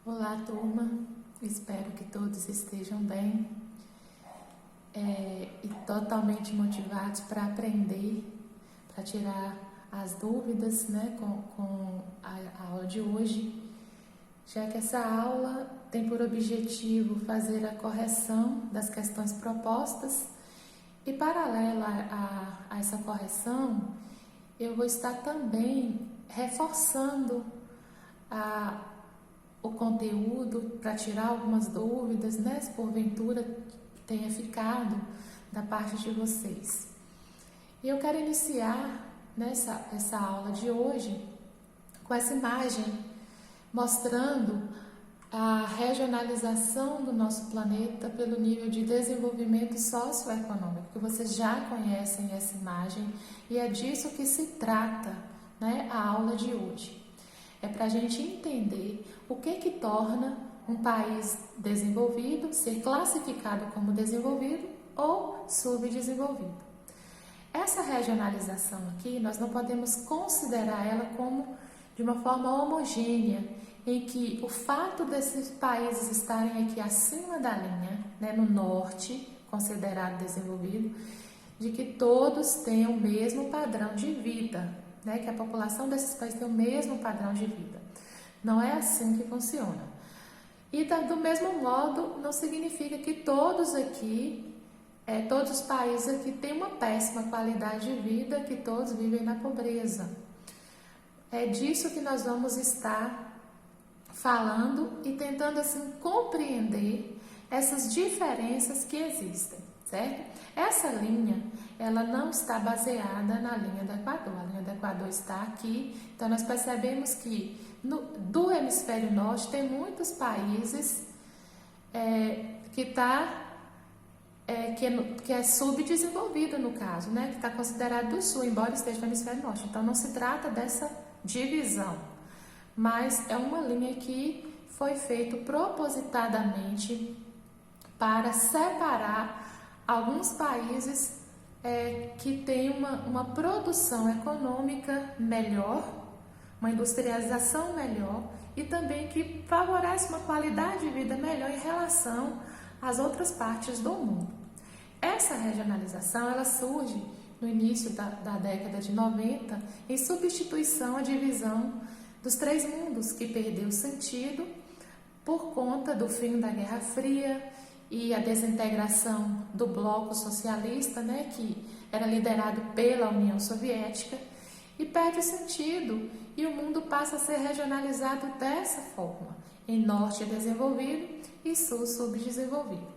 Olá, turma. Espero que todos estejam bem e totalmente motivados para aprender, para tirar as dúvidas, né, com a aula de hoje, já que essa aula tem por objetivo fazer a correção das questões propostas e, paralela a essa correção, eu vou estar também reforçando o conteúdo para tirar algumas dúvidas, né, se porventura tenha ficado da parte de vocês. E eu quero iniciar essa aula de hoje com essa imagem mostrando a regionalização do nosso planeta pelo nível de desenvolvimento socioeconômico, que vocês já conhecem essa imagem e é disso que se trata, né, a aula de hoje. É para a gente entender o que torna um país desenvolvido ser classificado como desenvolvido ou subdesenvolvido. Essa regionalização aqui, nós não podemos considerar ela como de uma forma homogênea, em que o fato desses países estarem aqui acima da linha, né, no norte, considerado desenvolvido, de que todos tenham o mesmo padrão de vida, né, que a população desses países tem o mesmo padrão de vida. Não é assim que funciona. E do mesmo modo, não significa que todos os países aqui têm uma péssima qualidade de vida, que todos vivem na pobreza. É disso que nós vamos estar falando e tentando assim compreender essas diferenças que existem, certo? Essa linha, ela não está baseada na linha do Equador. A linha do Equador está aqui, então nós percebemos que do hemisfério norte tem muitos países que é subdesenvolvido no caso, né? Que está considerado do sul, embora esteja no hemisfério norte. Então não se trata dessa divisão, mas é uma linha que foi feita propositadamente para separar alguns países que têm uma produção econômica melhor, uma industrialização melhor e também que favorece uma qualidade de vida melhor em relação às outras partes do mundo. Essa regionalização ela surge no início da década de 90 em substituição à divisão dos três mundos, que perdeu sentido por conta do fim da Guerra Fria e a desintegração do bloco socialista, né, que era liderado pela União Soviética, e perde sentido e o mundo passa a ser regionalizado dessa forma, em norte desenvolvido e sul subdesenvolvido.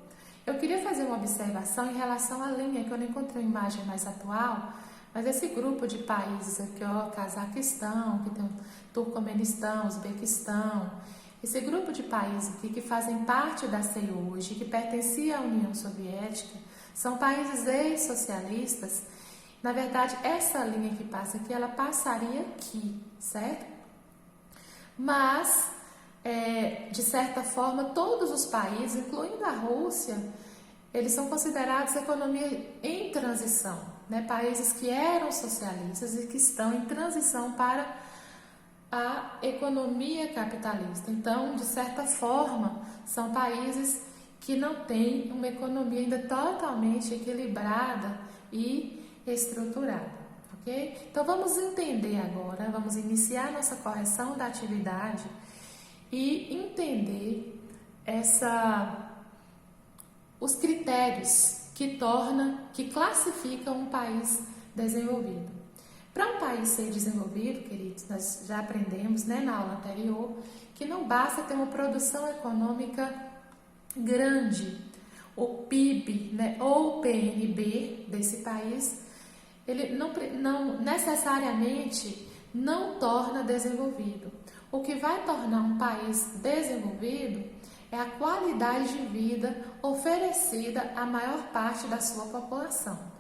Eu queria fazer uma observação em relação à linha, que eu não encontrei uma imagem mais atual, mas esse grupo de países aqui, ó, Cazaquistão, que tem o Turcomenistão, Uzbequistão, esse grupo de países aqui que fazem parte da CEI hoje, que pertencia à União Soviética, são países ex-socialistas. Na verdade, essa linha que passa aqui, ela passaria aqui, certo? Mas, de certa forma, todos os países, incluindo a Rússia, eles são considerados economia em transição, né? Países que eram socialistas e que estão em transição para a economia capitalista. Então, de certa forma, são países que não têm uma economia ainda totalmente equilibrada e estruturada, ok? Então, vamos entender agora, vamos iniciar nossa correção da atividade e entender os critérios que classificam um país desenvolvido. Para um país ser desenvolvido, queridos, nós já aprendemos, né, na aula anterior, que não basta ter uma produção econômica grande. O PIB, né, ou o PNB desse país, ele não necessariamente não torna desenvolvido. O que vai tornar um país desenvolvido é a qualidade de vida oferecida à maior parte da sua população.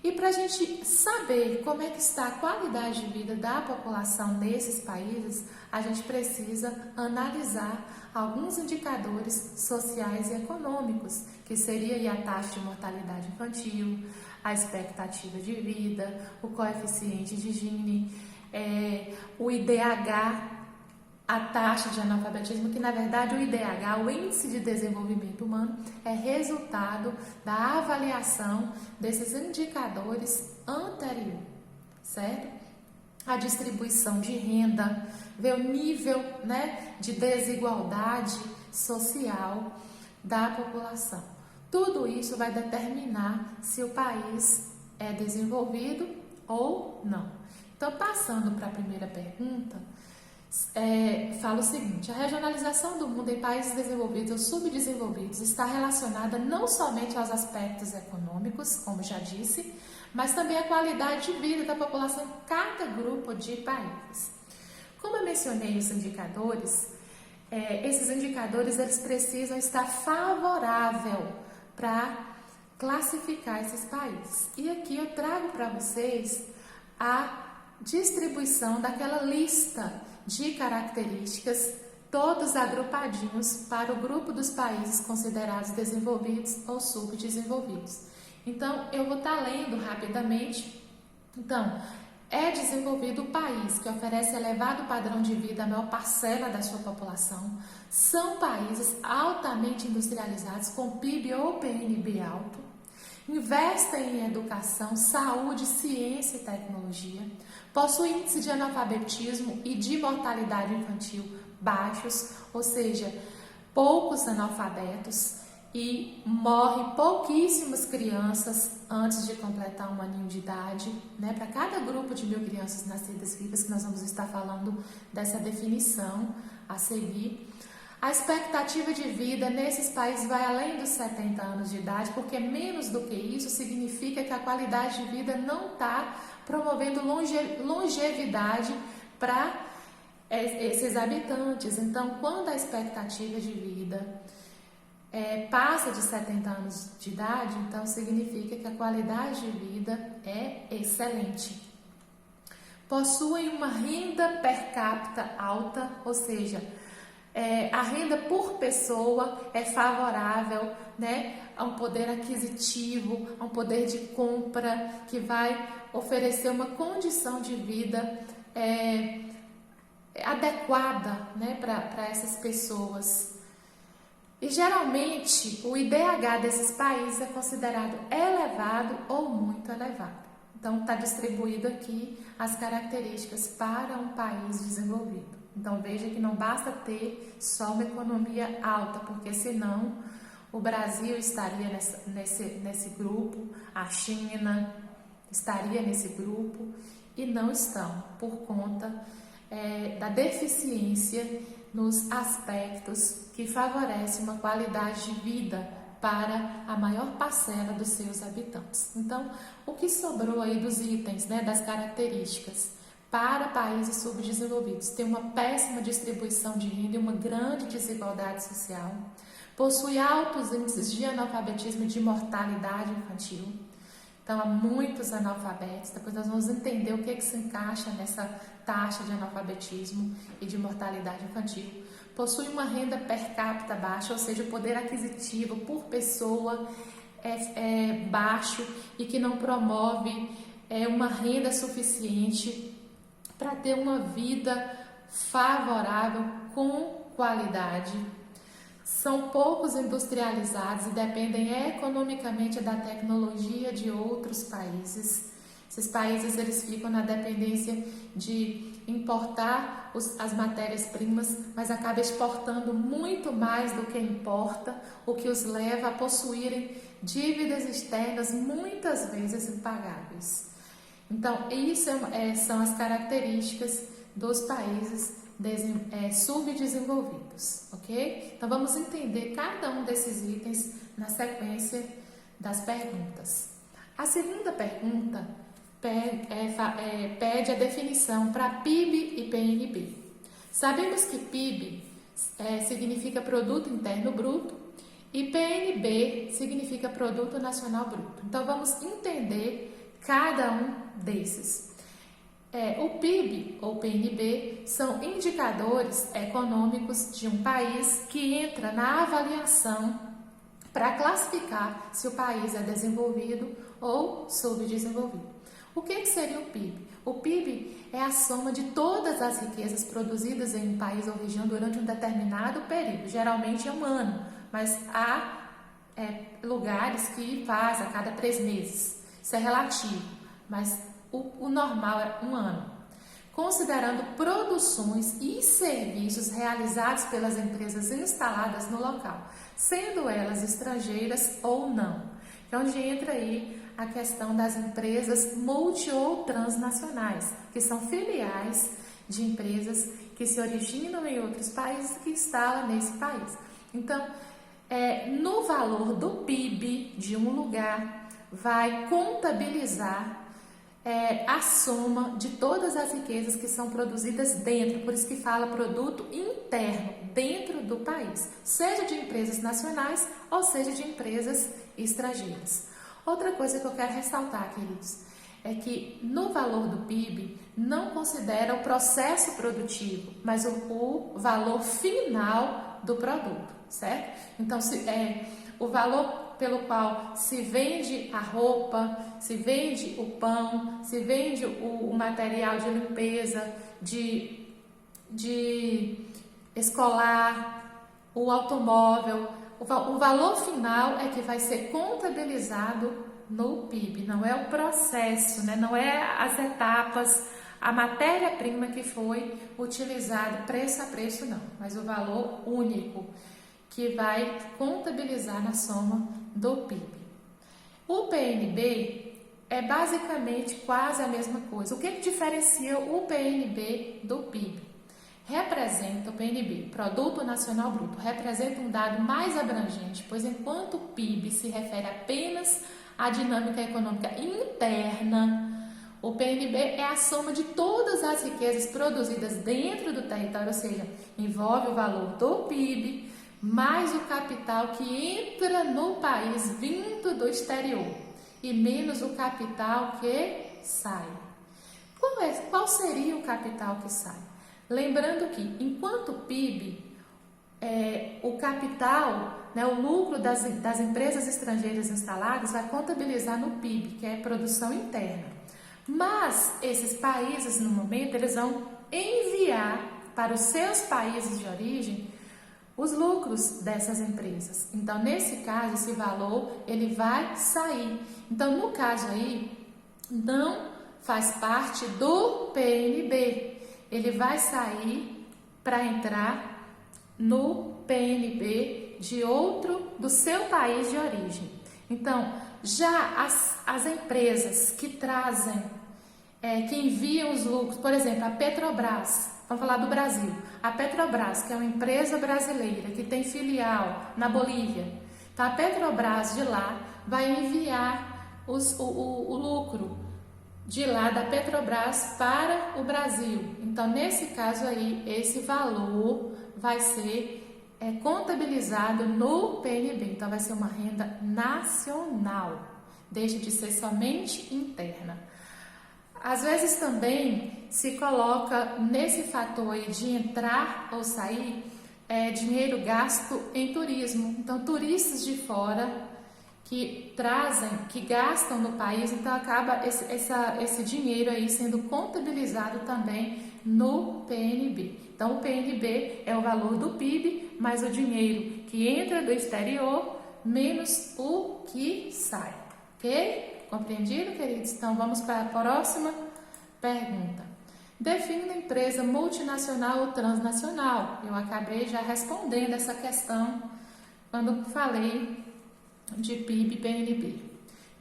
E para a gente saber como é que está a qualidade de vida da população nesses países, a gente precisa analisar alguns indicadores sociais e econômicos, que seria a taxa de mortalidade infantil, a expectativa de vida, o coeficiente de Gini, o IDH, a taxa de analfabetismo, que na verdade o IDH, o Índice de Desenvolvimento Humano, é resultado da avaliação desses indicadores anterior, certo? A distribuição de renda, ver o nível, né, de desigualdade social da população. Tudo isso vai determinar se o país é desenvolvido ou não. Então, passando para a primeira pergunta, fala o seguinte: a regionalização do mundo em países desenvolvidos ou subdesenvolvidos está relacionada não somente aos aspectos econômicos, como já disse, mas também à qualidade de vida da população em cada grupo de países. Como eu mencionei os indicadores, esses indicadores eles precisam estar favorável para classificar esses países. E aqui eu trago para vocês a distribuição daquela lista de características, todos agrupadinhos para o grupo dos países considerados desenvolvidos ou subdesenvolvidos. Então, eu vou estar lendo rapidamente. Então, é desenvolvido o país que oferece elevado padrão de vida à maior parcela da sua população. São países altamente industrializados, com PIB ou PNB alto. Investem em educação, saúde, ciência e tecnologia. Possui índice de analfabetismo e de mortalidade infantil baixos, ou seja, poucos analfabetos, e morre pouquíssimas crianças antes de completar 1 aninho de idade, né? Para cada grupo de 1.000 crianças nascidas vivas, que nós vamos estar falando dessa definição a seguir. A expectativa de vida nesses países vai além dos 70 anos de idade, porque menos do que isso significa que a qualidade de vida não está promovendo longevidade para esses habitantes. Então, quando a expectativa de vida passa de 70 anos de idade, então significa que a qualidade de vida é excelente. Possuem uma renda per capita alta, ou seja, a renda por pessoa é favorável, né, a um poder aquisitivo, a um poder de compra que vai oferecer uma condição de vida adequada, né, para essas pessoas. E geralmente o IDH desses países é considerado elevado ou muito elevado. Então está distribuído aqui as características para um país desenvolvido. Então veja que não basta ter só uma economia alta, porque senão o Brasil estaria nesse grupo, a China estaria nesse grupo, e não estão por conta da deficiência nos aspectos que favorecem uma qualidade de vida para a maior parcela dos seus habitantes. Então, o que sobrou aí dos itens, né, das características para países subdesenvolvidos? Tem uma péssima distribuição de renda e uma grande desigualdade social, possui altos índices de analfabetismo e de mortalidade infantil. Então, há muitos analfabetos. Depois nós vamos entender o que se encaixa nessa taxa de analfabetismo e de mortalidade infantil. Possui uma renda per capita baixa, ou seja, o poder aquisitivo por pessoa é baixo e que não promove uma renda suficiente para ter uma vida favorável com qualidade. São poucos industrializados e dependem economicamente da tecnologia de outros países. Esses países eles ficam na dependência de importar as matérias-primas, mas acabam exportando muito mais do que importa, o que os leva a possuírem dívidas externas muitas vezes impagáveis. Então, isso são as características dos países subdesenvolvidos, ok? Então, vamos entender cada um desses itens na sequência das perguntas. A segunda pergunta pede a definição para PIB e PNB. Sabemos que PIB significa Produto Interno Bruto e PNB significa Produto Nacional Bruto. Então, vamos entender cada um desses. O PIB ou PNB são indicadores econômicos de um país que entra na avaliação para classificar se o país é desenvolvido ou subdesenvolvido. O que seria o PIB? O PIB é a soma de todas as riquezas produzidas em um país ou região durante um determinado período, geralmente é um ano, mas há lugares que faz a cada 3 meses. Isso é relativo, mas o normal é um ano. Considerando produções e serviços realizados pelas empresas instaladas no local, sendo elas estrangeiras ou não. É onde entra aí a questão das empresas multi ou transnacionais, que são filiais de empresas que se originam em outros países e que instalam nesse país. Então, no valor do PIB de um lugar, vai contabilizar a soma de todas as riquezas que são produzidas dentro, por isso que fala produto interno, dentro do país, seja de empresas nacionais ou seja de empresas estrangeiras. Outra coisa que eu quero ressaltar, queridos, é que no valor do PIB não considera o processo produtivo, mas o valor final do produto, certo? Então, o valor pelo qual se vende a roupa, se vende o pão, se vende o material de limpeza, de escolar, o automóvel. O valor final é que vai ser contabilizado no PIB, não é o processo, né? Não é as etapas, a matéria-prima que foi utilizada preço a preço, não, mas o valor único que vai contabilizar na soma do PIB. O PNB é basicamente quase a mesma coisa. O que diferencia o PNB do PIB? Representa o PNB, Produto Nacional Bruto, representa um dado mais abrangente, pois enquanto o PIB se refere apenas à dinâmica econômica interna, o PNB é a soma de todas as riquezas produzidas dentro do território, ou seja, envolve o valor do PIB, mais o capital que entra no país vindo do exterior e menos o capital que sai. Qual seria o capital que sai? Lembrando que, enquanto o PIB, o capital, né, o lucro das empresas estrangeiras instaladas vai contabilizar no PIB, que é produção interna. Mas esses países, no momento, eles vão enviar para os seus países de origem os lucros dessas empresas. Então, nesse caso, esse valor ele vai sair. Então, no caso aí, não faz parte do PNB. Ele vai sair para entrar no PNB do seu país de origem. Então, já as empresas que trazem, que enviam os lucros, por exemplo, a Petrobras, vamos falar do Brasil, a Petrobras, que é uma empresa brasileira que tem filial na Bolívia, então a Petrobras de lá vai enviar o lucro de lá da Petrobras para o Brasil. Então, nesse caso aí, esse valor vai ser contabilizado no PNB. Então, vai ser uma renda nacional, deixa de ser somente interna. Às vezes também se coloca nesse fator aí de entrar ou sair dinheiro gasto em turismo. Então, turistas de fora que gastam no país, então acaba esse dinheiro aí sendo contabilizado também no PNB. Então, o PNB é o valor do PIB, mais o dinheiro que entra do exterior, menos o que sai. Ok? Compreendido, queridos? Então, vamos para a próxima pergunta. Define uma empresa multinacional ou transnacional. Eu acabei já respondendo essa questão quando falei de PIB e PNB.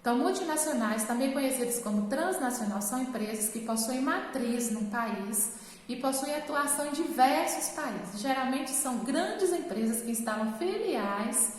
Então, multinacionais, também conhecidas como transnacional, são empresas que possuem matriz no país e possuem atuação em diversos países. Geralmente são grandes empresas que instalam filiais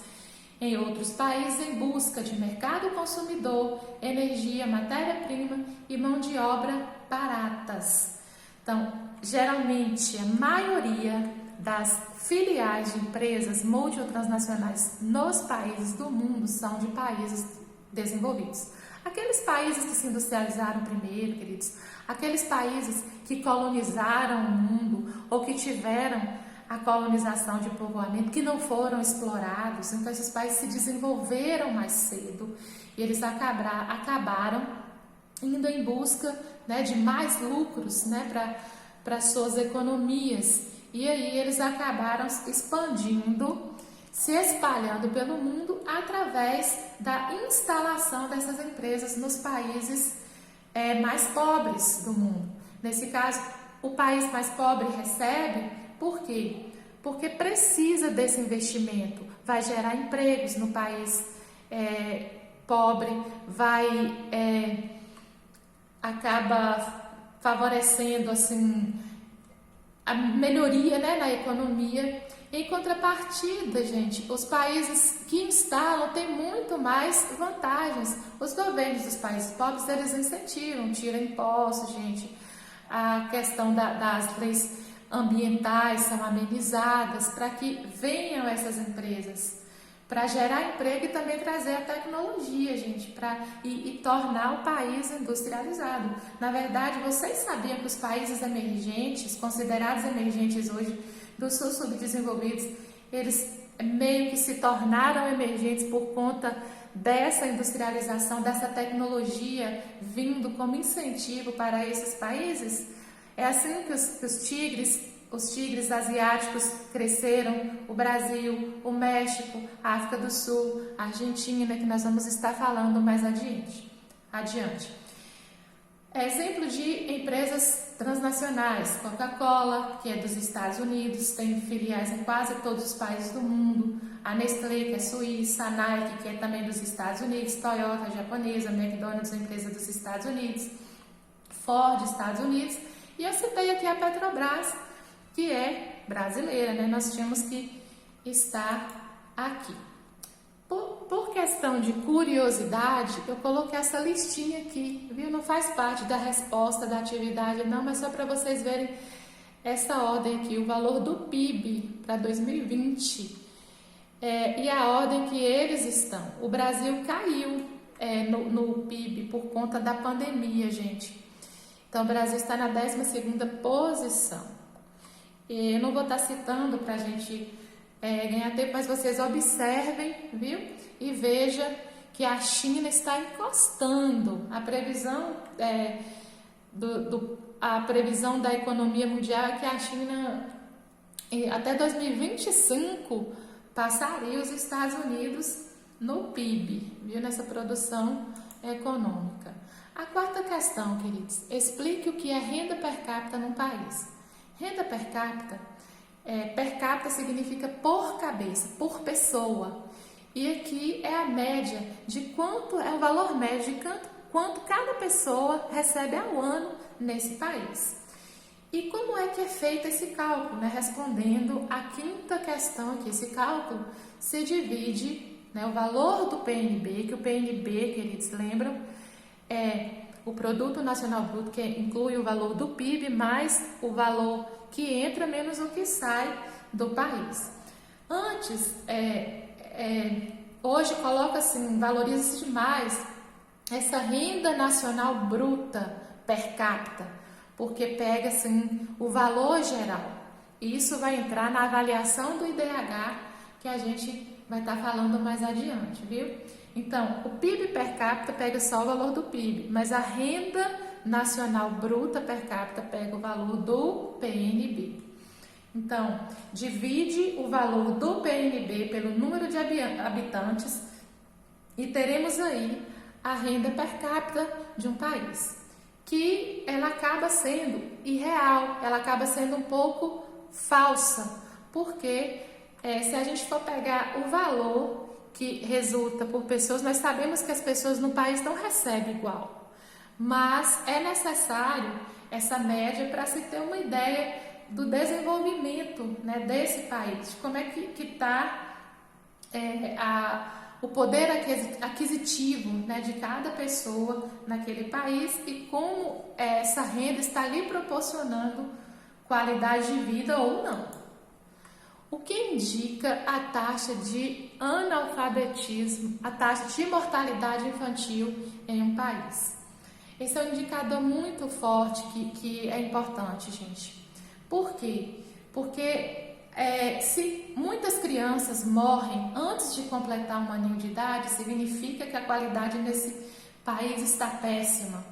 em outros países em busca de mercado consumidor, energia, matéria-prima e mão de obra baratas. Então, geralmente, a maioria das filiais de empresas multi ou transnacionais nos países do mundo são de países desenvolvidos. Aqueles países que se industrializaram primeiro, queridos, aqueles países que colonizaram o mundo ou que tiveram a colonização de povoamento, que não foram explorados, então esses países se desenvolveram mais cedo e eles acabaram indo em busca, né, de mais lucros, né, para suas economias. E aí eles acabaram expandindo, se espalhando pelo mundo através da instalação dessas empresas nos países mais pobres do mundo. Nesse caso, o país mais pobre recebe, por quê? Porque precisa desse investimento, vai gerar empregos no país pobre, acaba favorecendo assim a melhoria, né, na economia. Em contrapartida, gente, os países que instalam têm muito mais vantagens. Os governos dos países pobres, eles incentivam, tiram impostos, gente. A questão das leis ambientais são amenizadas para que venham essas empresas, para gerar emprego e também trazer a tecnologia, gente, e tornar o país industrializado. Na verdade, vocês sabiam que os países emergentes, considerados emergentes hoje, dos subdesenvolvidos, eles meio que se tornaram emergentes por conta dessa industrialização, dessa tecnologia vindo como incentivo para esses países? É assim que os tigres asiáticos cresceram, o Brasil, o México, a África do Sul, a Argentina, que nós vamos estar falando mais adiante. Exemplo de empresas transnacionais, Coca-Cola, que é dos Estados Unidos, tem filiais em quase todos os países do mundo, a Nestlé, que é suíça, a Nike, que é também dos Estados Unidos, Toyota, japonesa, McDonald's, empresa dos Estados Unidos, Ford, Estados Unidos, e eu citei aqui a Petrobras, que é brasileira, né? Nós tínhamos que estar aqui. Por questão de curiosidade, eu coloquei essa listinha aqui, viu? Não faz parte da resposta da atividade, não, mas só para vocês verem essa ordem aqui, o valor do PIB para 2020 e a ordem que eles estão. O Brasil caiu no PIB por conta da pandemia, gente. Então, o Brasil está na 12ª posição. Eu não vou estar citando para a gente ganhar tempo, mas vocês observem, viu? E veja que a China está encostando. A previsão a previsão da economia mundial é que a China até 2025 passaria os Estados Unidos no PIB, viu? Nessa produção econômica. A quarta questão, queridos, explique o que é renda per capita num país. Renda per capita significa por cabeça, por pessoa. E aqui é a média de quanto é o valor médio de quanto cada pessoa recebe ao ano nesse país. E como é que é feito esse cálculo? Né? Respondendo à quinta questão aqui, esse cálculo se divide, né, o valor do PNB, que o PNB, queridos, lembram, é o Produto Nacional Bruto, que inclui o valor do PIB, mais o valor que entra menos o que sai do país. Antes, hoje coloca assim, valoriza-se demais essa renda nacional bruta per capita, porque pega assim o valor geral. E isso vai entrar na avaliação do IDH, que a gente vai estar falando mais adiante, viu? Então, o PIB per capita pega só o valor do PIB, mas a renda nacional bruta per capita pega o valor do PNB. Então, divide o valor do PNB pelo número de habitantes e teremos aí a renda per capita de um país, que ela acaba sendo irreal, ela acaba sendo um pouco falsa, porque se a gente for pegar o valor que resulta por pessoas, nós sabemos que as pessoas no país não recebem igual, mas é necessário essa média para se ter uma ideia do desenvolvimento, né, desse país, de como é que está o poder aquisitivo, né, de cada pessoa naquele país e como essa renda está lhe proporcionando qualidade de vida ou não. O que indica a taxa de analfabetismo, a taxa de mortalidade infantil em um país? Esse é um indicador muito forte que é importante, gente. Por quê? Porque se muitas crianças morrem antes de completar um aninho de idade, significa que a qualidade nesse país está péssima.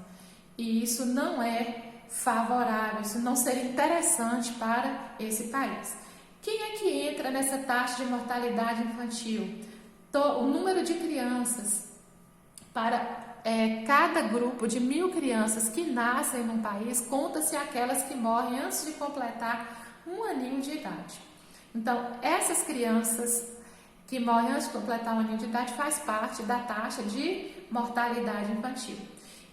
E isso não é favorável, isso não seria interessante para esse país. Quem é que entra nessa taxa de mortalidade infantil? O número de crianças para cada grupo de 1.000 crianças que nascem num país, conta-se aquelas que morrem antes de completar 1 aninho de idade. Então, essas crianças que morrem antes de completar 1 aninho de idade faz parte da taxa de mortalidade infantil.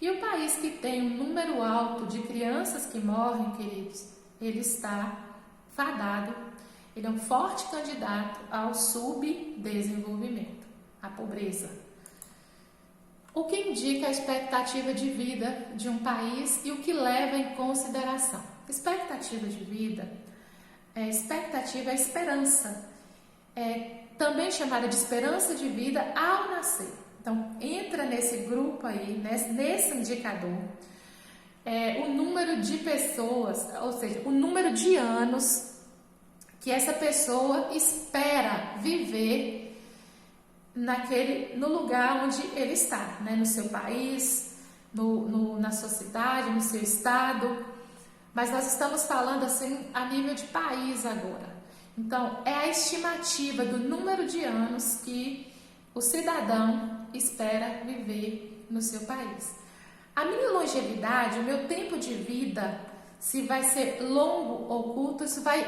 E o país que tem um número alto de crianças que morrem, queridos, ele está fadado, ele é um forte candidato ao subdesenvolvimento, à pobreza. O que indica a expectativa de vida de um país e o que leva em consideração? Expectativa de vida, expectativa é esperança, também chamada de esperança de vida ao nascer. Então, entra nesse grupo aí, nesse indicador, o número de pessoas, ou seja, o número de anos que essa pessoa espera viver no lugar onde ele está, né? No seu país, na sua cidade, no seu estado. Mas nós estamos falando assim a nível de país agora. Então, é a estimativa do número de anos que o cidadão espera viver no seu país. A minha longevidade, o meu tempo de vida, se vai ser longo ou curto, isso vai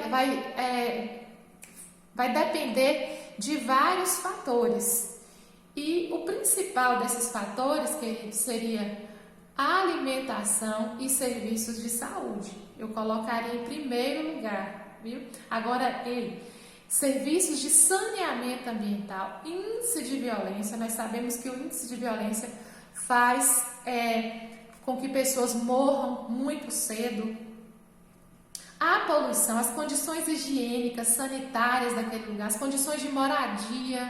depender de vários fatores. E o principal desses fatores, queridos, seria a alimentação e serviços de saúde. Eu colocaria em primeiro lugar, viu? Agora, serviços de saneamento ambiental, índice de violência. Nós sabemos que o índice de violência faz com que pessoas morram muito cedo. A poluição, as condições higiênicas, sanitárias daquele lugar, as condições de moradia,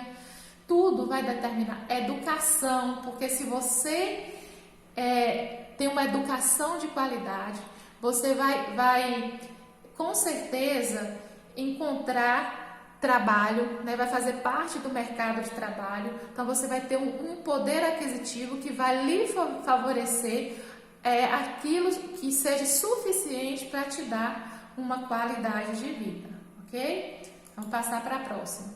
tudo vai determinar. Educação, porque se você tem uma educação de qualidade, você vai com certeza encontrar trabalho, né? Vai fazer parte do mercado de trabalho, então você vai ter um poder aquisitivo que vai lhe favorecer aquilo que seja suficiente para te dar uma qualidade de vida, ok? Vamos passar para a próxima.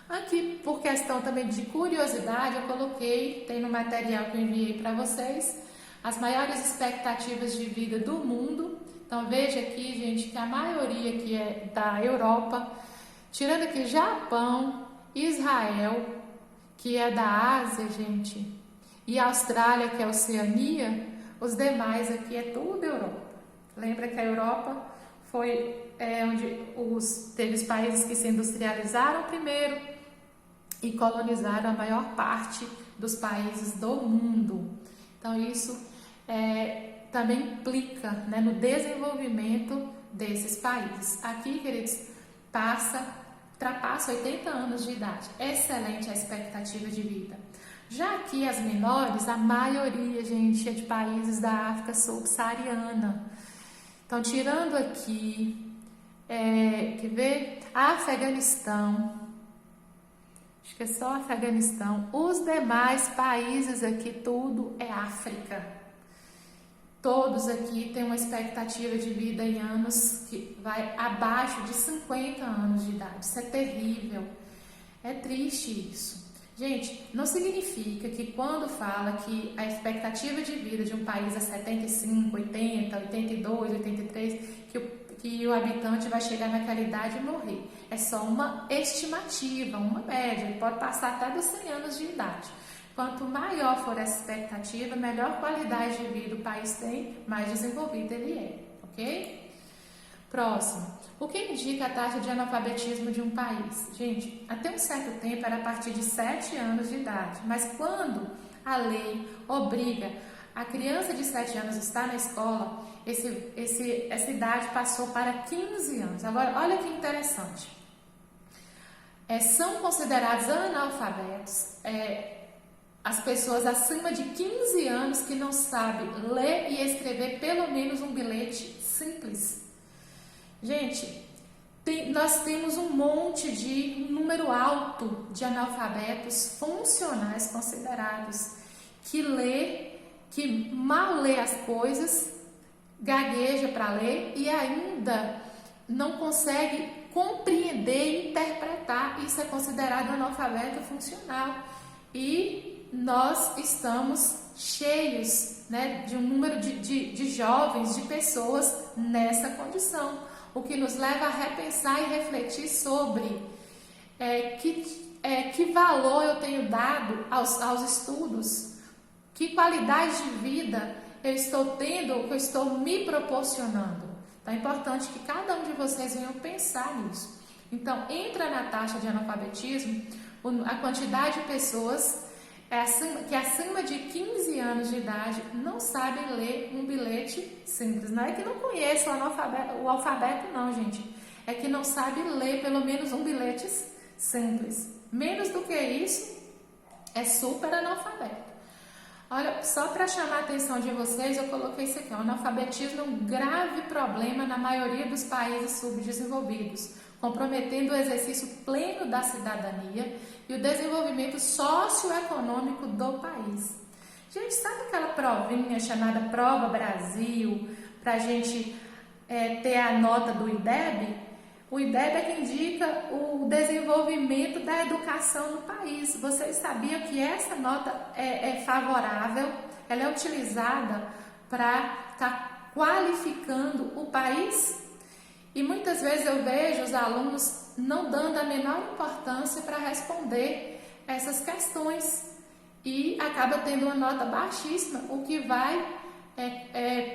Aqui, por questão também de curiosidade, eu coloquei, tem no material que eu enviei para vocês, as maiores expectativas de vida do mundo. Então veja aqui, gente, que a maioria que é da Europa, tirando aqui Japão, Israel, que é da Ásia, gente, e Austrália, que é Oceania, os demais aqui é tudo Europa. Lembra que a Europa foi onde teve os países que se industrializaram primeiro e colonizaram a maior parte dos países do mundo. Então isso também implica, né, no desenvolvimento desses países. Aqui, queridos, ultrapassa 80 anos de idade. Excelente a expectativa de vida. Já aqui as menores, a maioria, gente, é de países da África subsaariana. Então, tirando aqui, quer ver? Afeganistão, acho que é só Afeganistão. Os demais países aqui, tudo é África. Todos aqui têm uma expectativa de vida em anos que vai abaixo de 50 anos de idade. Isso é terrível. É triste isso. Gente, não significa que quando fala que a expectativa de vida de um país é 75, 80, 82, 83, que o habitante vai chegar naquela idade e morrer. É só uma estimativa, uma média. Ele pode passar até dos 100 anos de idade. Quanto maior for essa expectativa, melhor qualidade de vida o país tem, mais desenvolvido ele é, ok? Próximo. O que indica a taxa de analfabetismo de um país? Gente, até um certo tempo era a partir de 7 anos de idade, mas quando a lei obriga a criança de 7 anos a estar na escola, essa idade passou para 15 anos. Agora, olha que interessante. São considerados analfabetos as pessoas acima de 15 anos que não sabem ler e escrever pelo menos um bilhete simples. Gente, nós temos um número alto de analfabetos funcionais considerados, que lê que mal lê as coisas, gagueja para ler e ainda não consegue compreender e interpretar. Isso é considerado analfabeto funcional. E nós estamos cheios, né, de um número de jovens, de pessoas nessa condição, o que nos leva a repensar e refletir sobre que valor eu tenho dado aos estudos, que qualidade de vida eu estou tendo, que eu estou me proporcionando. Então é importante que cada um de vocês venham pensar nisso. Então, entra na taxa de analfabetismo a quantidade de pessoas que acima de 15 anos de idade não sabem ler um bilhete simples. Não é que não conheçam o alfabeto, não, gente. É que não sabem ler pelo menos um bilhete simples. Menos do que isso, é super analfabeto. Olha, só para chamar a atenção de vocês, eu coloquei isso aqui. O analfabetismo é um grave problema na maioria dos países subdesenvolvidos, comprometendo o exercício pleno da cidadania e o desenvolvimento socioeconômico do país. Gente, sabe aquela provinha chamada Prova Brasil, para a gente ter a nota do IDEB? O IDEB é que indica o desenvolvimento da educação no país. Vocês sabiam que essa nota é favorável? Ela é utilizada para estar qualificando o país? E muitas vezes eu vejo os alunos não dando a menor importância para responder essas questões e acaba tendo uma nota baixíssima, o que vai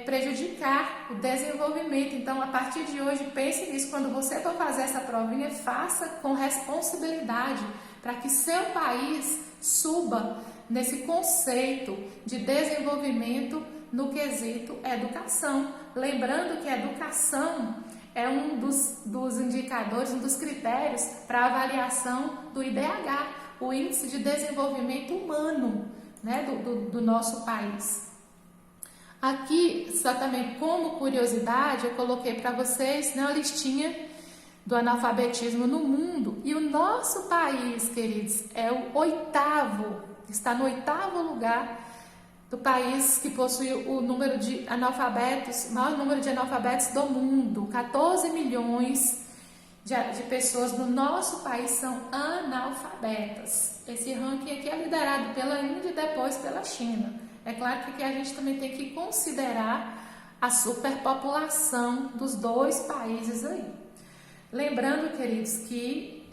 prejudicar o desenvolvimento. Então, a partir de hoje, pense nisso. Quando você for fazer essa provinha, faça com responsabilidade para que seu país suba nesse conceito de desenvolvimento no quesito educação. Lembrando que a educação é um dos indicadores, um dos critérios para avaliação do IDH, o Índice de Desenvolvimento Humano, né, do nosso país. Aqui, só também como curiosidade, eu coloquei para vocês, né, uma listinha do analfabetismo no mundo. E o nosso país, queridos, está no 8º lugar do país que possui o número de analfabetos, maior número de analfabetos do mundo. 14 milhões de pessoas no nosso país são analfabetas. Esse ranking aqui é liderado pela Índia e depois pela China. É claro que aqui a gente também tem que considerar a superpopulação dos dois países aí. Lembrando, queridos, que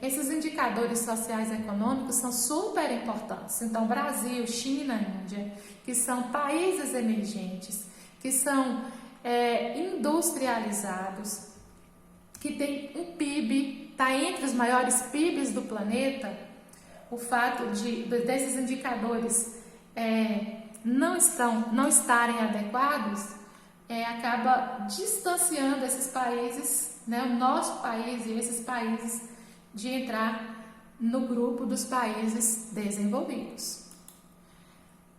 esses indicadores sociais e econômicos são super importantes. Então, Brasil, China, Índia, que são países emergentes, que são industrializados, que tem um PIB, está entre os maiores PIBs do planeta, o fato desses indicadores não estarem adequados, acaba distanciando esses países, né, o nosso país e esses países, de entrar no grupo dos países desenvolvidos.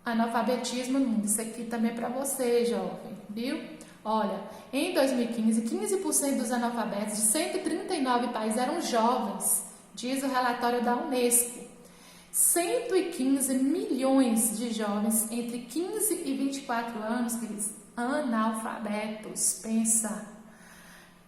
Analfabetismo no mundo, isso aqui também é para você, jovem, viu? Olha, em 2015, 15% dos analfabetos de 139 países eram jovens, diz o relatório da Unesco. 115 milhões de jovens entre 15 e 24 anos, queridos, analfabetos, pensa.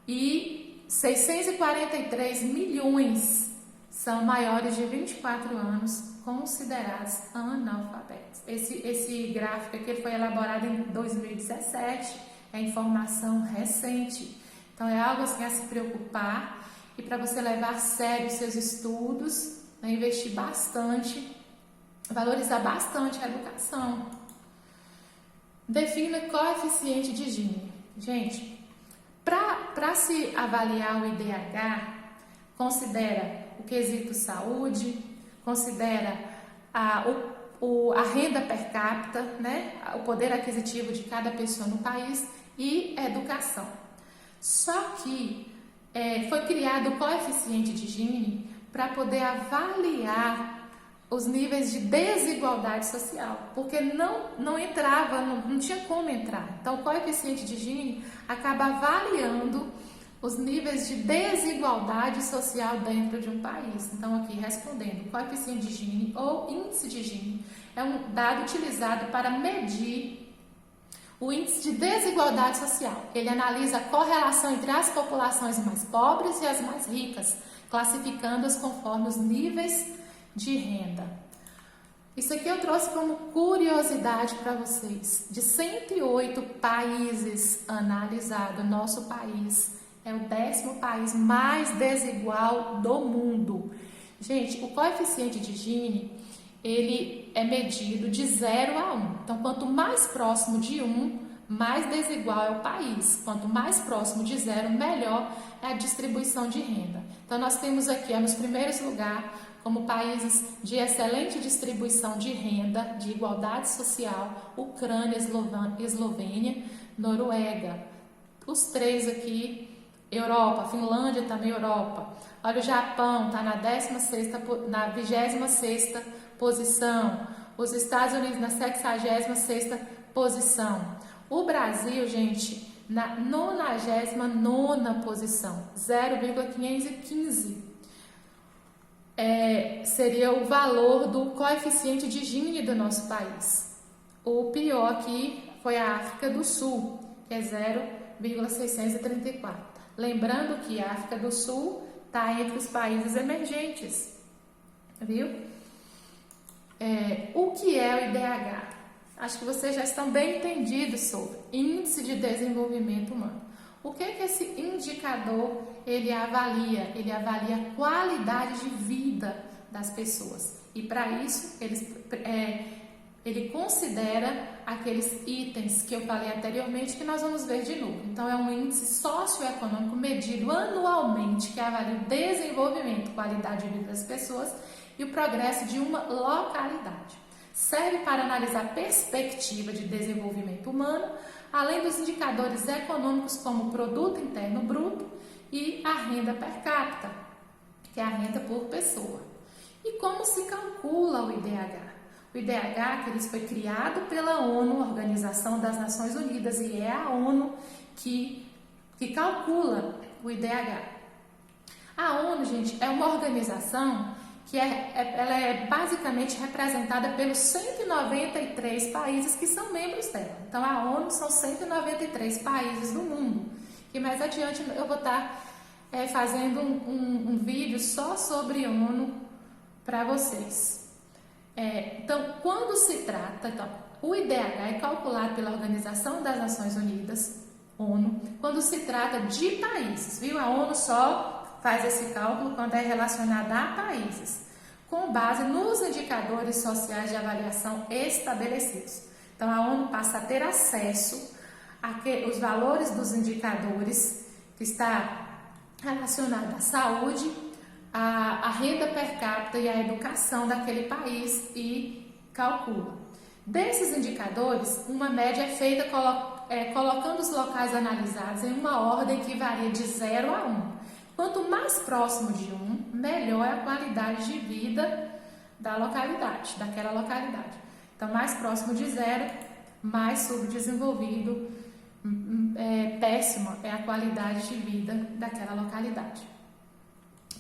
E 643 milhões são maiores de 24 anos, considerados analfabetos. Esse gráfico aqui foi elaborado em 2017, é informação recente. Então é algo assim a se preocupar e para você levar a sério os seus estudos, né, investir bastante, valorizar bastante a educação. Defina coeficiente de Gini. Gente, para se avaliar o IDH, considera o quesito saúde, considera a renda per capita, né, o poder aquisitivo de cada pessoa no país e educação. Só que foi criado o coeficiente de Gini para poder avaliar os níveis de desigualdade social, porque não tinha como entrar. Então, o coeficiente de Gini acaba avaliando os níveis de desigualdade social dentro de um país. Então, aqui respondendo, o coeficiente de Gini ou índice de Gini é um dado utilizado para medir o índice de desigualdade social. Ele analisa a correlação entre as populações mais pobres e as mais ricas, classificando-as conforme os níveis de renda. Isso aqui eu trouxe como curiosidade para vocês. De 108 países analisados, nosso país é o 10º país mais desigual do mundo. Gente, o coeficiente de Gini, ele é medido de 0 a 1. Então, quanto mais próximo de 1, mais desigual é o país. Quanto mais próximo de 0, melhor é a distribuição de renda. Então, nós temos aqui, nos primeiros lugares, como países de excelente distribuição de renda, de igualdade social, Ucrânia, Eslovênia, Noruega. Os 3 aqui, Europa, Finlândia também Europa. Olha, o Japão está na 26ª posição. Os Estados Unidos na 66ª posição. O Brasil, gente, na 99ª posição, 0,515. Seria o valor do coeficiente de Gini do nosso país. O pior aqui foi a África do Sul, que é 0,634. Lembrando que a África do Sul está entre os países emergentes, viu? O que é o IDH? Acho que vocês já estão bem entendidos sobre Índice de Desenvolvimento Humano. O que é que esse indicador ele avalia? Ele avalia a qualidade de vida das pessoas. E para isso, ele considera aqueles itens que eu falei anteriormente que nós vamos ver de novo. Então, é um índice socioeconômico medido anualmente que avalia o desenvolvimento, qualidade de vida das pessoas e o progresso de uma localidade. Serve para analisar a perspectiva de desenvolvimento humano, além dos indicadores econômicos como o Produto Interno Bruto e a renda per capita, que é a renda por pessoa. E como se calcula o IDH? O IDH, que foi criado pela ONU, Organização das Nações Unidas, e é a ONU que calcula o IDH. A ONU, gente, é uma organização que ela é basicamente representada pelos 193 países que são membros dela. Então, a ONU são 193 países do mundo. E mais adiante eu vou estar fazendo um vídeo só sobre a ONU para vocês. Então, quando se trata... o IDH é calculado pela Organização das Nações Unidas, ONU, quando se trata de países, viu? A ONU só faz esse cálculo quando é relacionado a países, com base nos indicadores sociais de avaliação estabelecidos. Então, a ONU passa a ter acesso aos valores dos indicadores que está relacionado à saúde, à renda per capita e à educação daquele país e calcula. Desses indicadores, uma média é feita colocando os locais analisados em uma ordem que varia de 0 a 1. Quanto mais próximo de 1, melhor é a qualidade de vida daquela localidade. Então, mais próximo de 0, mais subdesenvolvido, péssima é a qualidade de vida daquela localidade.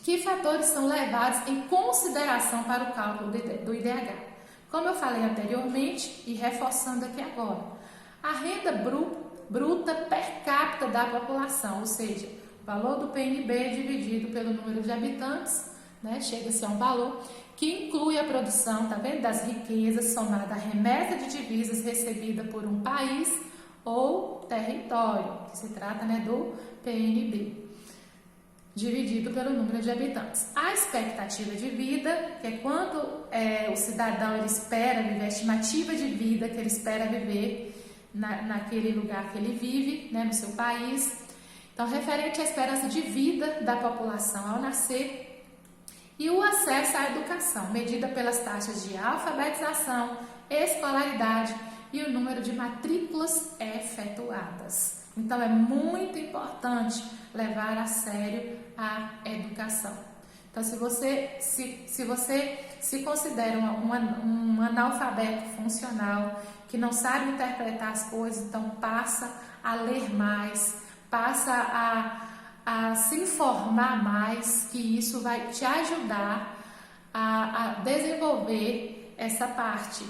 Que fatores são levados em consideração para o cálculo do IDH? Como eu falei anteriormente e reforçando aqui agora, a renda bruta per capita da população, ou seja, o valor do PNB dividido pelo número de habitantes, né, chega-se a um valor que inclui a produção, tá vendo, das riquezas somada à remessa de divisas recebida por um país ou território, que se trata, né, do PNB, dividido pelo número de habitantes. A expectativa de vida, que é quanto o cidadão ele espera viver, a estimativa de vida que ele espera viver naquele lugar que ele vive, né, no seu país. Então, referente à esperança de vida da população ao nascer e o acesso à educação, medida pelas taxas de alfabetização, escolaridade e o número de matrículas efetuadas. Então, é muito importante levar a sério a educação. Então, se você se considera um analfabeto funcional, que não sabe interpretar as coisas, então passa a ler mais, passa a se informar mais, que isso vai te ajudar a desenvolver essa parte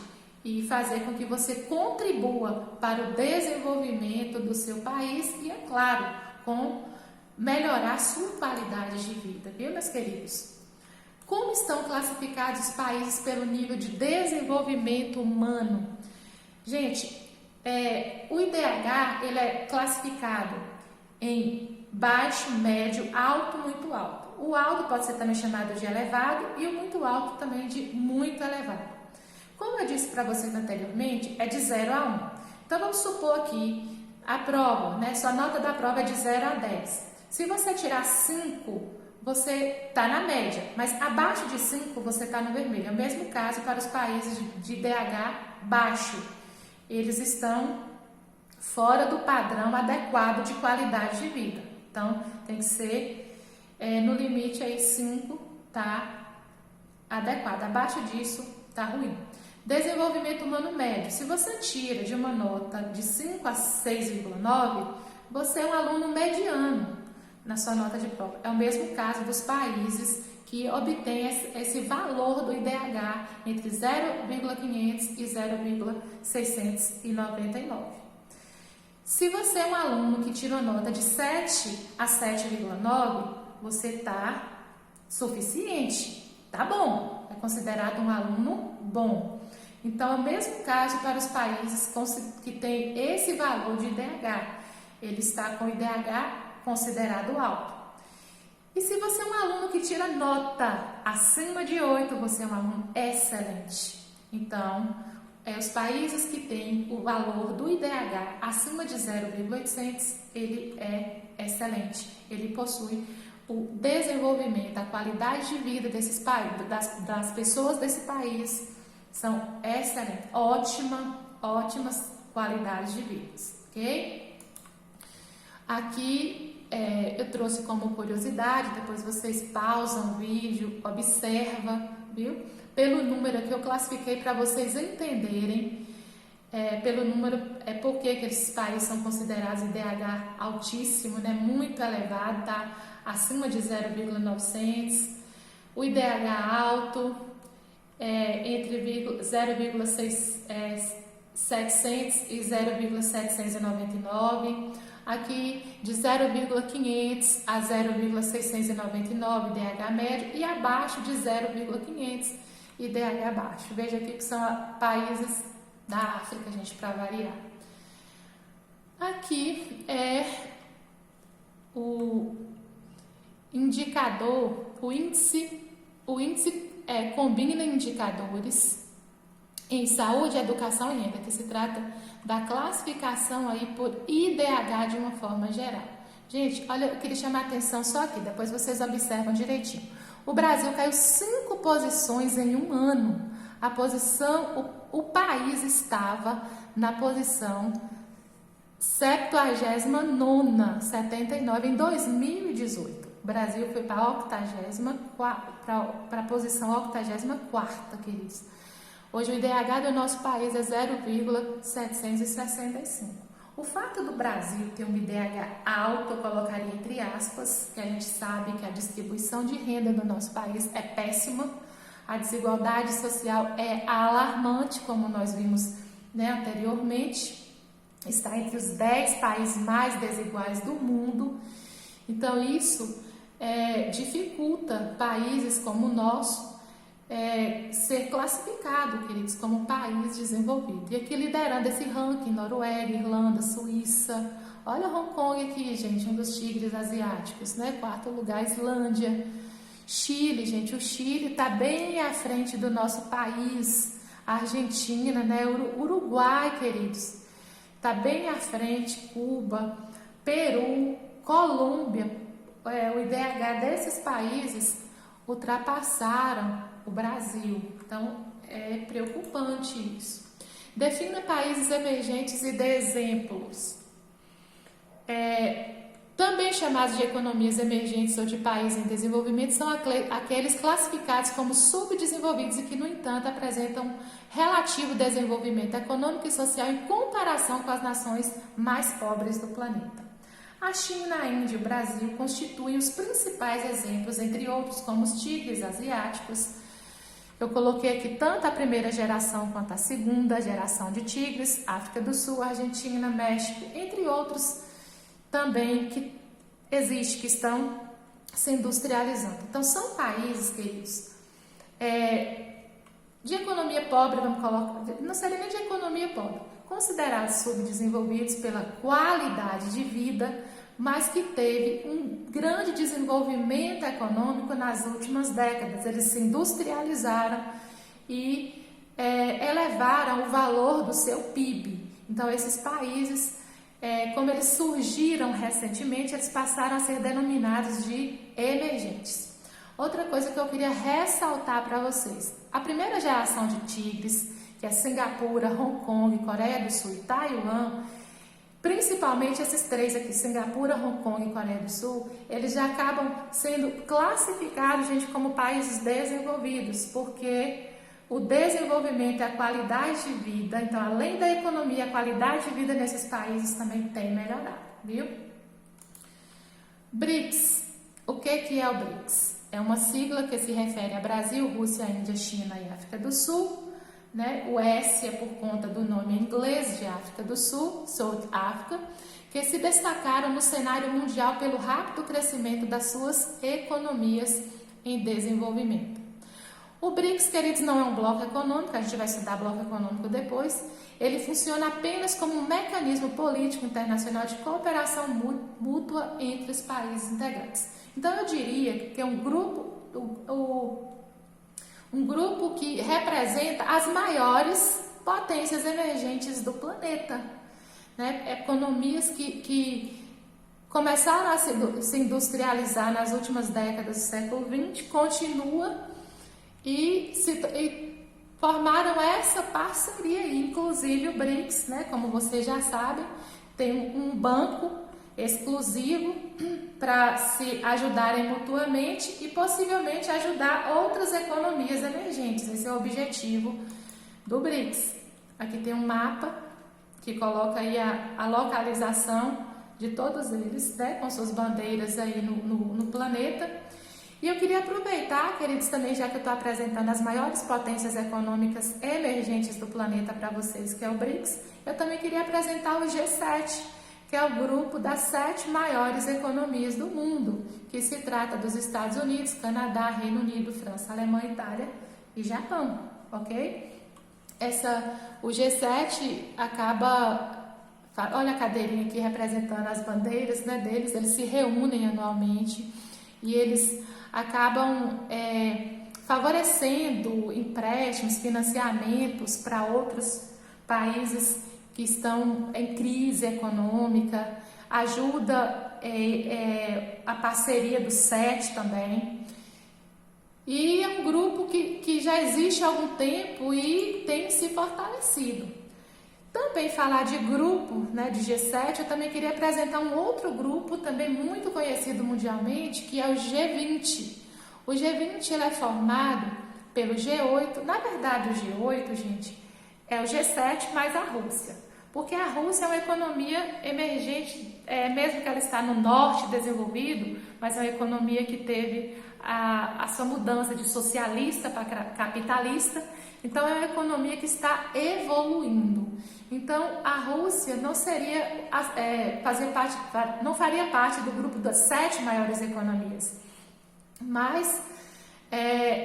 e fazer com que você contribua para o desenvolvimento do seu país e, é claro, com melhorar a sua qualidade de vida, viu, meus queridos? Como estão classificados os países pelo nível de desenvolvimento humano? Gente, o IDH ele é classificado em baixo, médio, alto, muito alto. O alto pode ser também chamado de elevado e o muito alto também de muito elevado. Como eu disse para vocês anteriormente, é de 0 a 1. Então vamos supor aqui a prova, né? Sua nota da prova é de 0 a 10. Se você tirar 5, você está na média, mas abaixo de 5 você está no vermelho. É o mesmo caso para os países de IDH baixo. Eles estão fora do padrão adequado de qualidade de vida. Então, tem que ser no limite aí 5 tá adequado. Abaixo disso tá ruim. Desenvolvimento humano médio. Se você tira de uma nota de 5 a 6,9, você é um aluno mediano na sua nota de prova. É o mesmo caso dos países que obtêm esse valor do IDH entre 0,500 e 0,699. Se você é um aluno que tira uma nota de 7 a 7,9, você está suficiente, tá bom, é considerado um aluno bom. Então, é o mesmo caso para os países que têm esse valor de IDH, ele está com IDH considerado alto. E se você é um aluno que tira nota acima de 8, você é um aluno excelente. Então, os países que têm o valor do IDH acima de 0,800, ele é excelente. Ele possui o desenvolvimento, a qualidade de vida desses países, das pessoas desse país, são excelentes, ótimas qualidades de vida, ok? Aqui eu trouxe como curiosidade, depois vocês pausam o vídeo, observa, viu? Pelo número que eu classifiquei para vocês entenderem, pelo número, por que esses países são considerados IDH altíssimo, né? Muito elevado, tá? Acima de 0,900. O IDH alto, entre 0,700 e 0,799. Aqui de 0,500 a 0,699 IDH médio e abaixo de 0,500 IDH baixo. Veja aqui que são países da África, gente, para variar. Aqui é o indicador, o índice combina indicadores em saúde, educação e renda, que se trata da classificação aí por IDH de uma forma geral. Gente, olha, eu queria chamar a atenção só aqui, depois vocês observam direitinho. O Brasil caiu 5 posições em um ano. O país estava na posição 79ª, 79 em 2018. O Brasil foi para a posição 84ª, queridos. Hoje o IDH do nosso país é 0,765. O fato do Brasil ter um IDH alto, eu colocaria entre aspas, que a gente sabe que a distribuição de renda no nosso país é péssima, a desigualdade social é alarmante, como nós vimos, né, anteriormente, está entre os 10 países mais desiguais do mundo. Então isso dificulta países como o nosso ser classificado, queridos, como um país desenvolvido. E aqui liderando esse ranking, Noruega, Irlanda, Suíça. Olha Hong Kong aqui, gente, um dos tigres asiáticos, né? 4º lugar, Islândia. Chile, gente, o Chile está bem à frente do nosso país. A Argentina, né? Uruguai, queridos, está bem à frente. Cuba, Peru, Colômbia. O IDH desses países ultrapassaram o Brasil. Então, é preocupante isso. Defina países emergentes e dê exemplos. Também chamados de economias emergentes ou de países em desenvolvimento são aqueles classificados como subdesenvolvidos e que, no entanto, apresentam relativo desenvolvimento econômico e social em comparação com as nações mais pobres do planeta. A China, a Índia e o Brasil constituem os principais exemplos, entre outros, como os tigres asiáticos. Eu coloquei aqui tanto a primeira geração quanto a segunda geração de tigres, África do Sul, Argentina, México, entre outros também que existem, que estão se industrializando. Então, são países, queridos, de economia pobre, vamos colocar, não seria nem de economia pobre, considerados subdesenvolvidos pela qualidade de vida, mas que teve um grande desenvolvimento econômico nas últimas décadas. Eles se industrializaram e elevaram o valor do seu PIB. Então, esses países, como eles surgiram recentemente, eles passaram a ser denominados de emergentes. Outra coisa que eu queria ressaltar para vocês, a primeira geração de tigres, que é Singapura, Hong Kong, Coreia do Sul e Taiwan, principalmente esses três aqui, Singapura, Hong Kong e Coreia do Sul, eles já acabam sendo classificados, gente, como países desenvolvidos, porque o desenvolvimento e a qualidade de vida, então além da economia, a qualidade de vida nesses países também tem melhorado, viu? BRICS, o que é o BRICS? É uma sigla que se refere a Brasil, Rússia, Índia, China e África do Sul, né? O S é por conta do nome em inglês de África do Sul, South Africa, que se destacaram no cenário mundial pelo rápido crescimento das suas economias em desenvolvimento. O BRICS, queridos, não é um bloco econômico, a gente vai estudar bloco econômico depois. Ele funciona apenas como um mecanismo político internacional de cooperação mútua entre os países integrantes. Então, eu diria que é um grupo que representa as maiores potências emergentes do planeta, né? Economias que começaram a se industrializar nas últimas décadas do século XX, continua e formaram essa parceria, inclusive o BRICS, né? Como vocês já sabem, tem um banco exclusivo para se ajudarem mutuamente e possivelmente ajudar outras economias emergentes. Esse é o objetivo do BRICS. Aqui tem um mapa que coloca aí a localização de todos eles, né, com suas bandeiras aí no planeta. E eu queria aproveitar, queridos, também, já que eu estou apresentando as maiores potências econômicas emergentes do planeta para vocês, que é o BRICS, eu também queria apresentar o G7, que é o grupo das 7 maiores economias do mundo, que se trata dos Estados Unidos, Canadá, Reino Unido, França, Alemanha, Itália e Japão, ok? O G7 acaba, olha a cadeirinha aqui representando as bandeiras, né, deles, eles se reúnem anualmente e eles acabam favorecendo empréstimos, financiamentos para outros países que estão em crise econômica, ajuda a parceria do SET também. E é um grupo que já existe há algum tempo e tem se fortalecido. Também falar de grupo, né, de G7, eu também queria apresentar um outro grupo também muito conhecido mundialmente, que é o G20. O G20 ele é formado pelo G8, na verdade o G8, gente, é o G7 mais a Rússia. Porque a Rússia é uma economia emergente, mesmo que ela está no norte desenvolvido, mas é uma economia que teve a sua mudança de socialista para capitalista, então é uma economia que está evoluindo. Então a Rússia não seria não faria parte do grupo das 7 maiores economias, mas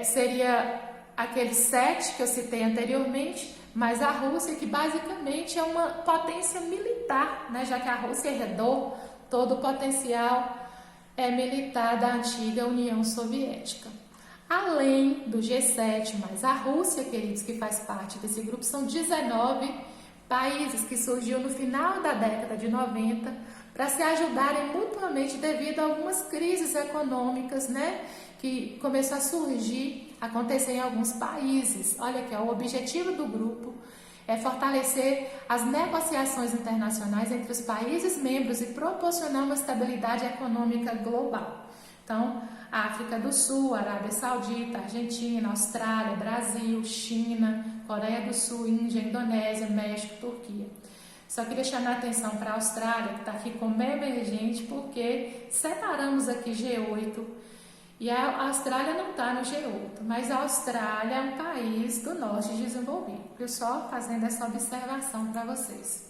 seria aqueles 7 que eu citei anteriormente. Mas a Rússia, que basicamente é uma potência militar, né? Já que a Rússia herdou todo o potencial militar da antiga União Soviética. Além do G7, mais a Rússia, queridos, que faz parte desse grupo, são 19 países que surgiu no final da década de 90 para se ajudarem mutuamente devido a algumas crises econômicas, né? Que começou a surgir, acontecer em alguns países. Olha aqui, o objetivo do grupo é fortalecer as negociações internacionais entre os países membros e proporcionar uma estabilidade econômica global. Então, África do Sul, Arábia Saudita, Argentina, Austrália, Brasil, China, Coreia do Sul, Índia, Indonésia, México, Turquia. Só queria chamar a atenção para a Austrália, que está aqui como emergente, porque separamos aqui G8 e a Austrália não está no G8, mas a Austrália é um país do norte desenvolvido. Eu só fazendo essa observação para vocês.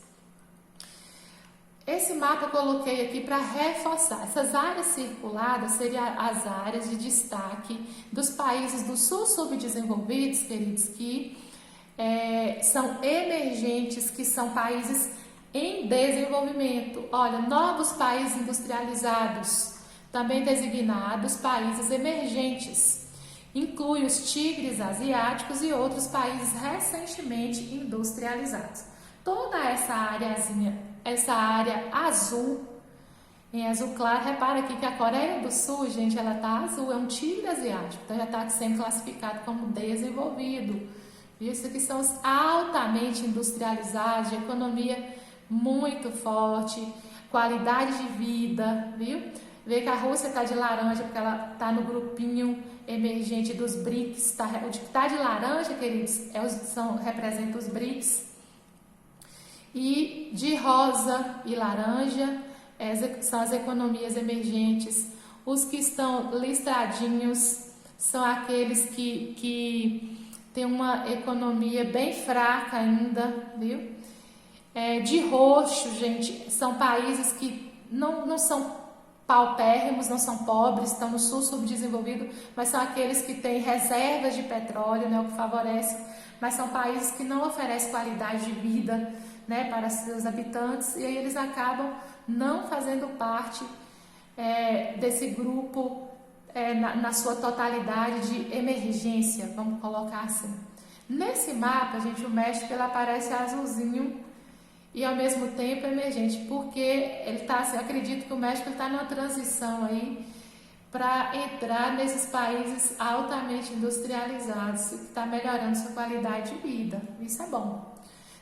Esse mapa eu coloquei aqui para reforçar. Essas áreas circuladas seriam as áreas de destaque dos países do sul subdesenvolvidos, queridos, que são emergentes, que são países em desenvolvimento. Olha, novos países industrializados, também designados países emergentes. Inclui os tigres asiáticos e outros países recentemente industrializados. Toda essa áreazinha, essa área azul, em azul claro, repara aqui que a Coreia do Sul, gente, ela tá azul, é um tigre asiático, então já está sendo classificado como desenvolvido. Isso aqui são os altamente industrializados, de economia muito forte, qualidade de vida, viu? Vê que a Rússia está de laranja, porque ela está no grupinho emergente dos BRICS. O que está de laranja, queridos, representa os BRICS. E de rosa e laranja são as economias emergentes. Os que estão listradinhos são aqueles que têm uma economia bem fraca ainda, viu? De roxo, gente, são países que não são paupérrimos, não são pobres, estão no sul subdesenvolvido, mas são aqueles que têm reservas de petróleo, né, o que favorece, mas são países que não oferecem qualidade de vida, né, para seus habitantes, e aí eles acabam não fazendo parte desse grupo na sua totalidade de emergência, vamos colocar assim. Nesse mapa, gente, o México ele aparece azulzinho e ao mesmo tempo emergente, porque ele está assim, acredito que o México está numa transição aí para entrar nesses países altamente industrializados, que está melhorando sua qualidade de vida. Isso é bom.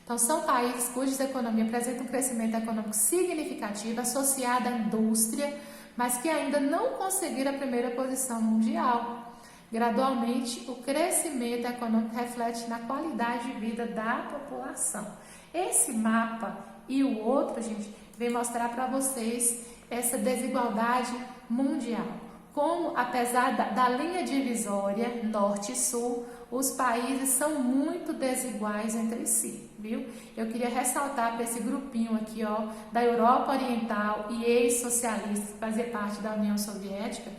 Então, são países cujas economias apresentam um crescimento econômico significativo associado à indústria, mas que ainda não conseguiram a primeira posição mundial. Gradualmente, o crescimento econômico reflete na qualidade de vida da população. Esse mapa e o outro, gente, vem mostrar para vocês essa desigualdade mundial. Como, apesar da linha divisória norte e sul, os países são muito desiguais entre si, viu? Eu queria ressaltar para esse grupinho aqui, ó, da Europa Oriental e ex-socialistas, que fazia parte da União Soviética,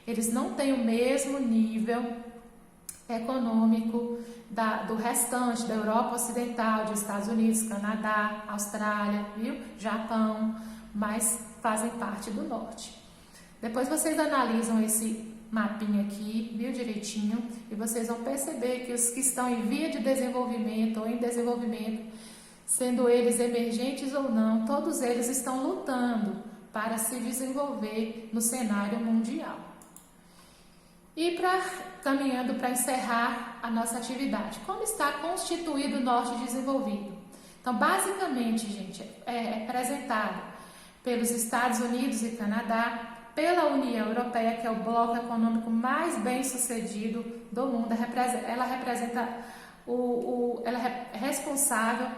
eles não têm o mesmo nível econômico do restante da Europa Ocidental, dos Estados Unidos, Canadá, Austrália, viu? Japão, mas fazem parte do norte. Depois vocês analisam esse mapinha aqui, viu direitinho, e vocês vão perceber que os que estão em via de desenvolvimento ou em desenvolvimento, sendo eles emergentes ou não, todos eles estão lutando para se desenvolver no cenário mundial. E caminhando para encerrar a nossa atividade, como está constituído o norte desenvolvido? Então, basicamente, gente, é representado pelos Estados Unidos e Canadá, pela União Europeia, que é o bloco econômico mais bem sucedido do mundo. Ela representa ela é responsável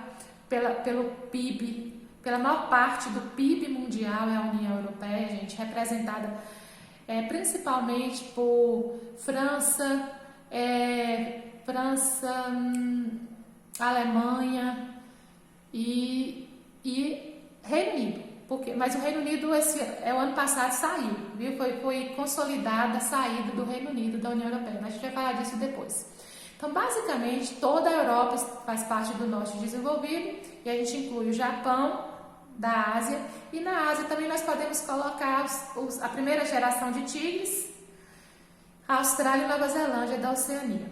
pelo PIB, pela maior parte do PIB mundial, é a União Europeia, gente, representada principalmente por França, Alemanha e Reino Unido. Mas o Reino Unido, o ano passado, saiu, viu? Foi consolidada a saída do Reino Unido da União Europeia, mas a gente vai falar disso depois. Então, basicamente, toda a Europa faz parte do norte desenvolvido, e a gente inclui o Japão, da Ásia, e na Ásia também nós podemos colocar a primeira geração de tigres, a Austrália e Nova Zelândia da Oceania.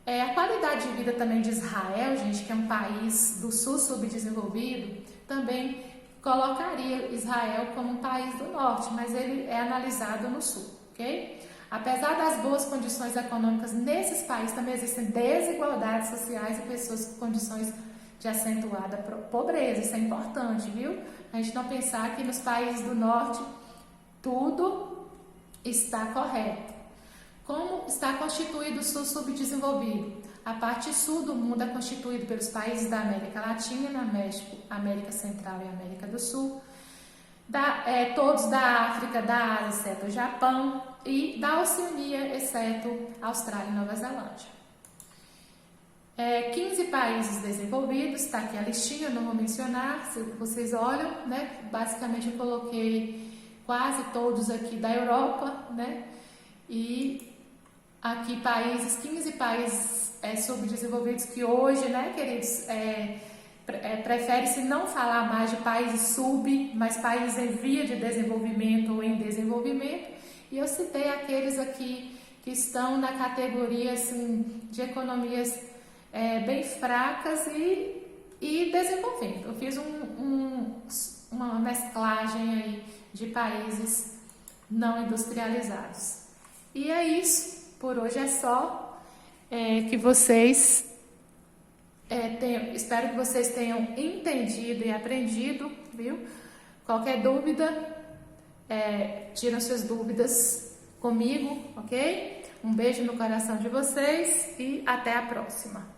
A qualidade de vida também de Israel, gente, que é um país do sul subdesenvolvido, também colocaria Israel como um país do norte, mas ele é analisado no sul, ok? Apesar das boas condições econômicas nesses países, também existem desigualdades sociais e pessoas com condições de acentuada pobreza. Isso é importante, viu? A gente não pensar que nos países do norte tudo está correto. Como está constituído o sul subdesenvolvido. A parte sul do mundo é constituído pelos países da América Latina, México, América Central e América do Sul, todos da África, da Ásia, exceto o Japão, e da Oceania, exceto Austrália e Nova Zelândia. 15 países desenvolvidos, está aqui a listinha, eu não vou mencionar, se vocês olham, né? Basicamente eu coloquei quase todos aqui da Europa, né? E aqui 15 países subdesenvolvidos que hoje, né, queridos, prefere-se não falar mais de países mas países em via de desenvolvimento ou em desenvolvimento, e eu citei aqueles aqui que estão na categoria assim, de economias bem fracas e desenvolvendo. Eu fiz uma mesclagem aí de países não industrializados. E é isso, por hoje é só, que vocês espero que vocês tenham entendido e aprendido, viu? Qualquer dúvida, tiram suas dúvidas comigo, ok? Um beijo no coração de vocês e até a próxima.